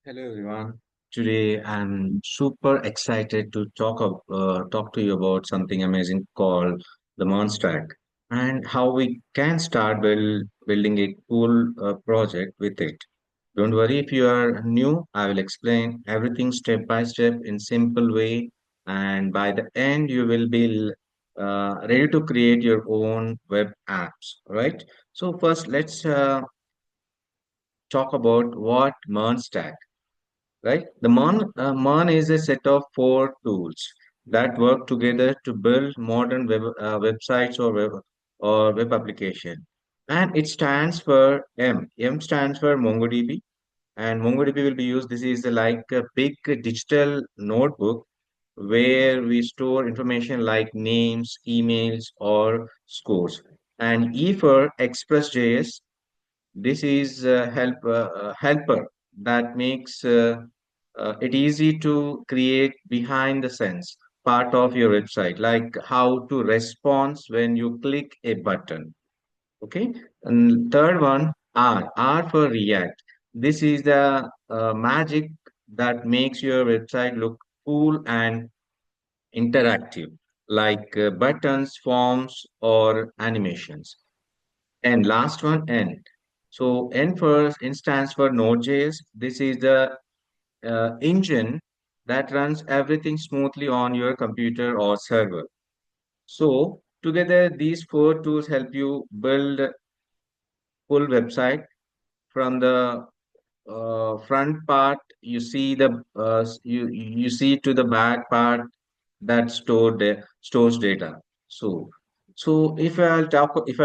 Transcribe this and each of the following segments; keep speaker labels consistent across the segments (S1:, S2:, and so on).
S1: Hello everyone. Today I'm super excited to talk to you about something amazing called the MERN stack and how we can start building a cool project with it. Don't worry if you are new, I will explain everything step by step in simple way, and by the end you will be ready to create your own web apps, right? So first let's talk about what MERN stack, right? The MERN is a set of four tools that work together to build modern websites or web application. And it stands for M. M stands for MongoDB, and MongoDB will be used. This is like a big digital notebook where we store information like names, emails, or scores. And E for Express.js, this is a helper that makes it easy to create behind the scenes part of your website, like how to respond when you click a button. Okay. And third one, R for React. This is the magic that makes your website look cool and interactive, like buttons, forms, or animations. And last one, N. So N first N stands for Node.js. This is the engine that runs everything smoothly on your computer or server. So together, these four tools help you build a full website from the front part. You see the you see to the back part that stores data. So, if I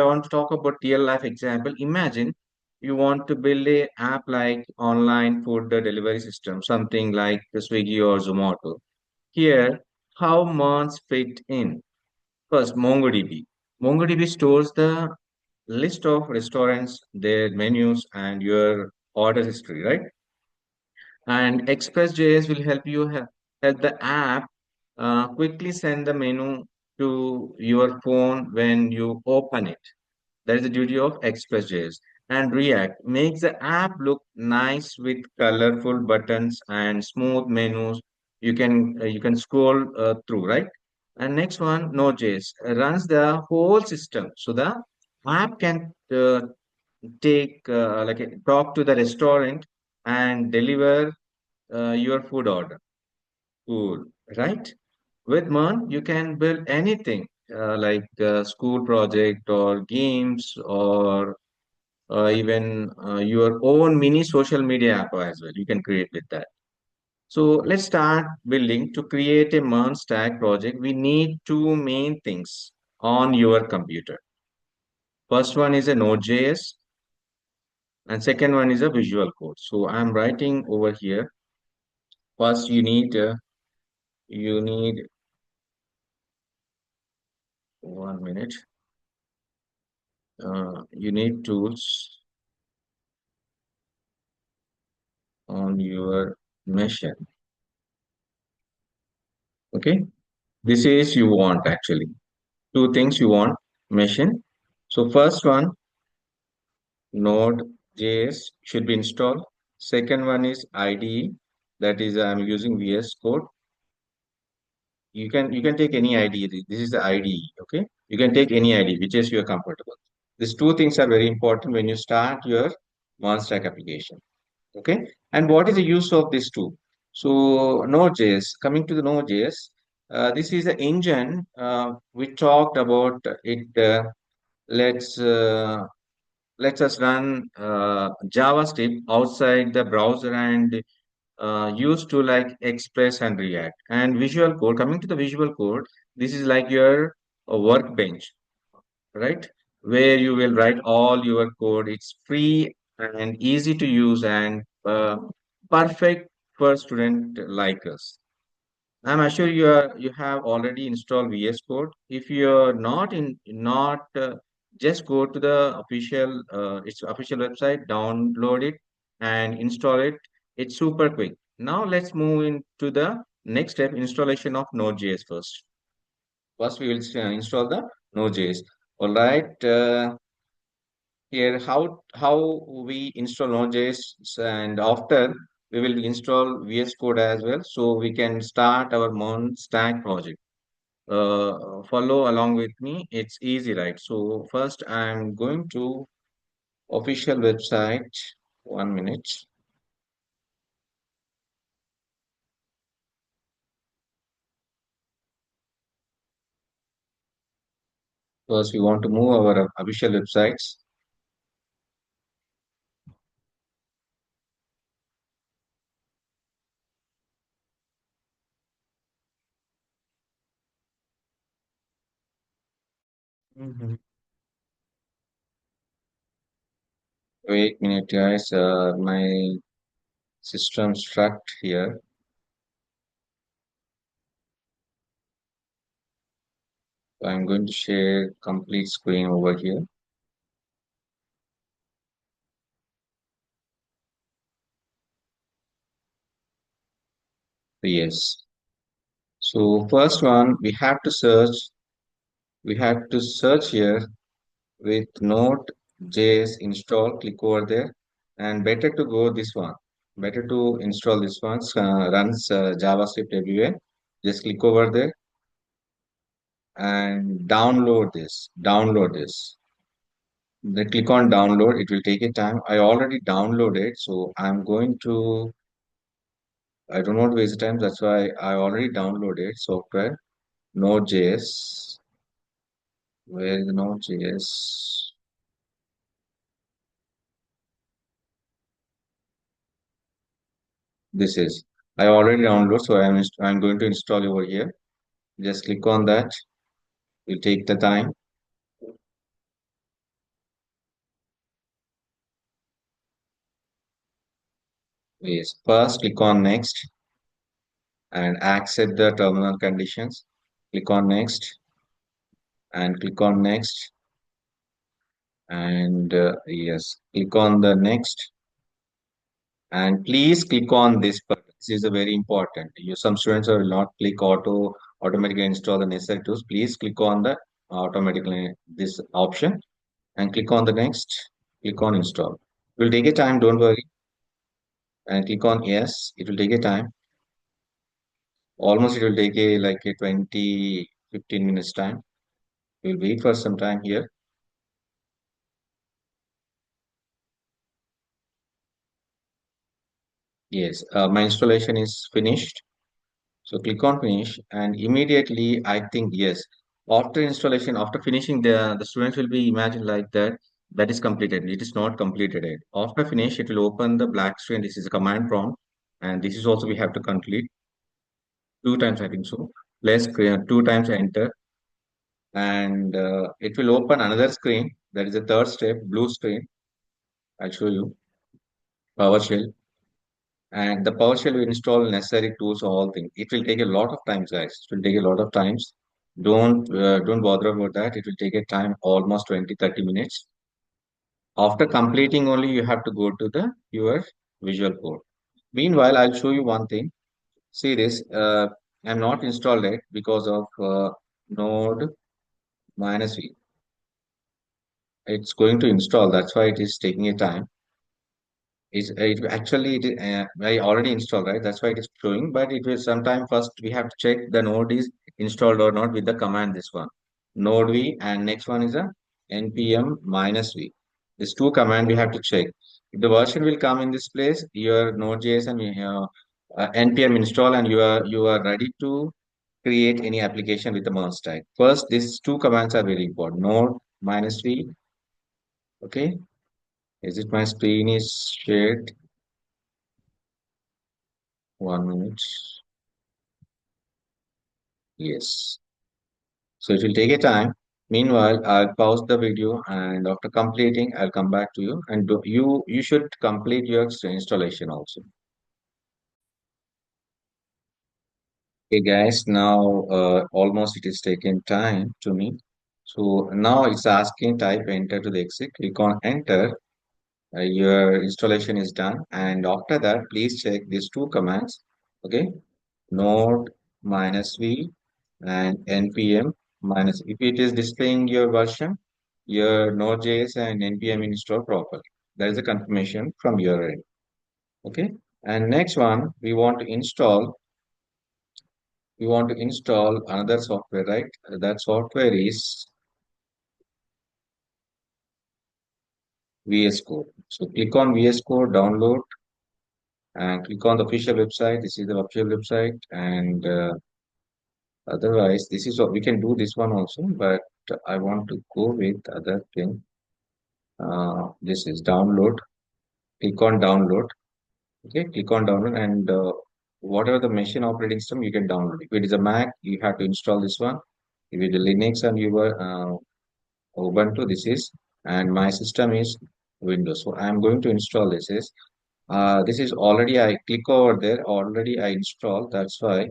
S1: want to talk about real life example, imagine you want to build a app like online food delivery system, something like Swiggy or Zomato. Here, how months fit in. First, MongoDB. MongoDB stores the list of restaurants, their menus, and your order history, right? And Express.js will help the app quickly send the menu to your phone when you open it. That is the duty of Express.js. And React makes the app look nice with colorful buttons and smooth menus. You can scroll through, right? And next one, Node.js runs the whole system, so the app can talk to the restaurant and deliver your food order. Cool, right? With MERN, you can build anything like a school project or games or even your own mini social media app as well. You can create with that. So let's start building. To create a MERN stack project, we need two main things on your computer. First one is a Node.js and second one is a visual code. So I'm writing over here. First, you need 1 minute. You need tools on your machine. Okay, this is you want actually two things you want machine. So first one, Node.js should be installed. Second one is IDE, that is I'm using VS Code. You can take any IDE. This is the IDE. Okay, you can take any IDE which is you are comfortable. These two things are very important when you start your OneStack application. Okay, and what is the use of this tool? So Node.js, coming to the Node.js, this is the engine. We talked about it. Let's let us run JavaScript outside the browser and use to like Express and React. And Visual Code, coming to the Visual Code, this is like your workbench, right? Where you will write all your code. It's free and easy to use and perfect for student like us. I'm sure you have already installed VS Code. If you're not just go to the official its official website, download it and install it. It's super quick. Now let's move into the next step, installation of Node.js first. First, we will install the Node.js. All right. Here, how we install Node.js, and after We will install VS Code as well, so we can start our MERN stack project. Follow along with me. It's easy, right? So first, I'm going to official website. 1 minute. First, we want to move our official websites. Mhm. Wait a minute, guys. My system struck here. I'm going to share complete screen over here. Yes. So first one, we have to search here with Node.js install. Click over there, and better to go this one. Better to install this one. Runs JavaScript everywhere. Just click over there and download this. Download this. Then click on download. It will take a time. I already downloaded, so I'm going to. I don't want to waste time. That's why I already downloaded software. Node.js. Where is the Node.js? This is. I already downloaded, so I'm going to install over here. Just click on that. Will take the time. Yes. First, click on next and accept the terminal conditions. Click on next and click on next and yes, click on the next and please click on this button. This is a very important. You some students will not click automatically install the necessary tools. Please click on the automatically this option and click on the next. Click on install. It will take a time. Don't worry. And click on yes. It will take a time. Almost it will take a like a 20-15 minutes time. We'll wait for some time here. Yes, my installation is finished. So click on finish and immediately I think yes. After installation, after finishing the students will be imagined like that is completed. It is not completed yet. After finish, it will open the black screen. This is a command prompt and this is also we have to complete two times I think so. Let's create two times enter and it will open another screen. That is the third step, blue screen. I'll show you PowerShell. And the PowerShell will install necessary tools, all things. It will take a lot of time, guys. It will take a lot of times. Don't bother about that. It will take a time almost 20-30 minutes. After completing only, you have to go to the your Visual Code. Meanwhile, I'll show you one thing. See this. I'm not installed it because of Node minus V. It's going to install. That's why it is taking a time. I already installed, right? That's why it is showing, but it will sometime first we have to check the node is installed or not with the command this one. Node v and next one is a npm minus v. These two command we have to check. If the version will come in this place, your node.js and npm install and you are ready to create any application with the MERN stack. First, these two commands are very important. Node minus v. Okay. Is it my screen is shared? 1 minute. Yes. So it will take a time. Meanwhile, I'll pause the video and after completing, I'll come back to you and you should complete your installation also. Okay, guys, now almost it is taking time to me. So now it's asking type enter to the exit. Click on enter. Your installation is done. And after that, please check these two commands. Okay. Node minus v and npm minus if it is displaying your version, your Node.js and npm install properly. That is a confirmation from your end. Okay. And next one, we want to install another software, right? That software is VS Code. So click on VS Code, download, and click on the official website. This is the official website, and otherwise, this is what we can do this one also, but I want to go with other thing. This is download. Click on download. Okay, click on download, and whatever the machine operating system you can download. If it is a Mac, you have to install this one. If it is Linux and you were Ubuntu, this is, and my system is Windows. So I'm going to install this. This is already I click over there. Already I installed. That's why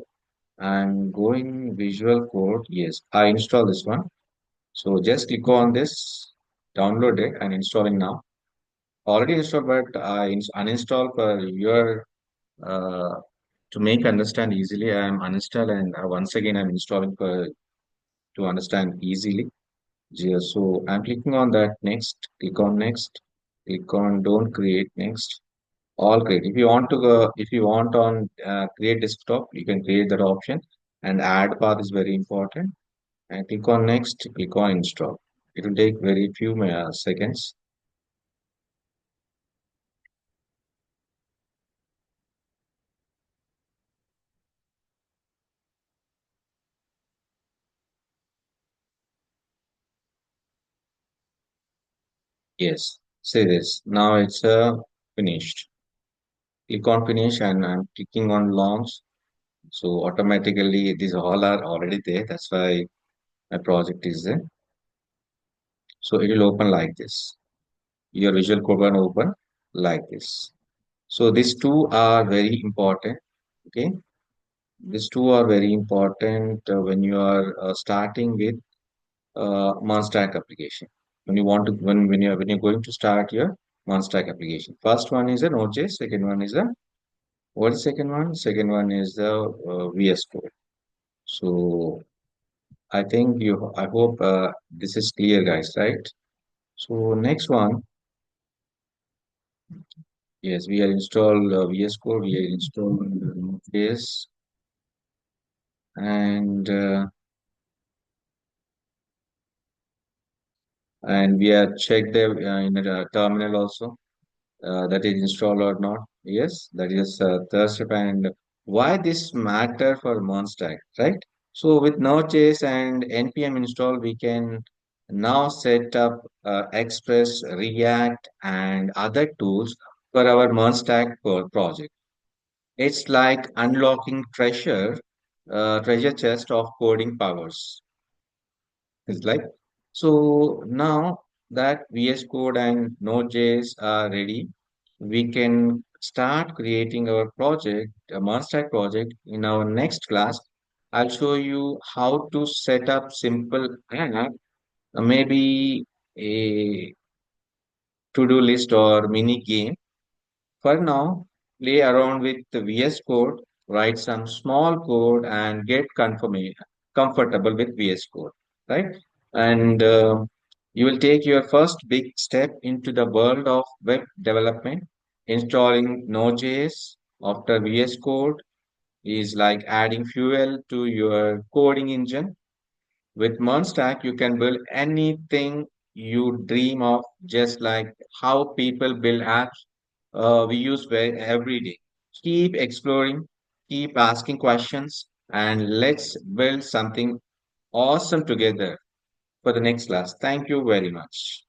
S1: I'm going Visual Code. Yes, I install this one. So just click on this, download it, and installing now. Already installed, but I uninstall for your uh, to make understand easily. I am uninstall and once again I'm installing for to understand easily. Yeah, so I'm clicking on that next. Click on next. Click on don't create next. All create. If you want to go, if you want on create desktop, you can create that option. And add path is very important. And click on next. Click on install. It will take very few seconds. Yes. Say this. Now it's finished. Click on finish and I'm clicking on launch. So automatically these all are already there. That's why my project is there. So it will open like this. Your Visual Code will open like this. So these two are very important. Okay. These two are very important when you are starting with Monstack application. When you want to when you're going to start your Monstack application. First one is a Node.js. Second one is a what is second one? Second one is the VS Code. So I think you. I hope this is clear, guys. Right? So next one, yes, we are installed VS Code. We are installed Node.js, and we are checked the in the terminal also that is installed or not. Yes, that is third step. And why this matter for Monstack, right? So with Node.js and npm install, we can now set up Express, React, and other tools for our Monstack project. It's like unlocking treasure chest of coding powers. It's like so now that VS Code and Node.js are ready, we can start creating our project, a Monstack project. In our next class, I'll show you how to set up simple app, maybe a to-do list or mini game. For now, play around with the VS Code, write some small code, and get comfortable with VS Code, right? And you will take your first big step into the world of web development. Installing Node.js after VS Code is like adding fuel to your coding engine. With Stack, you can build anything you dream of, just like how people build apps we use every day. Keep exploring, keep asking questions, and let's build something awesome together for the next class. Thank you very much.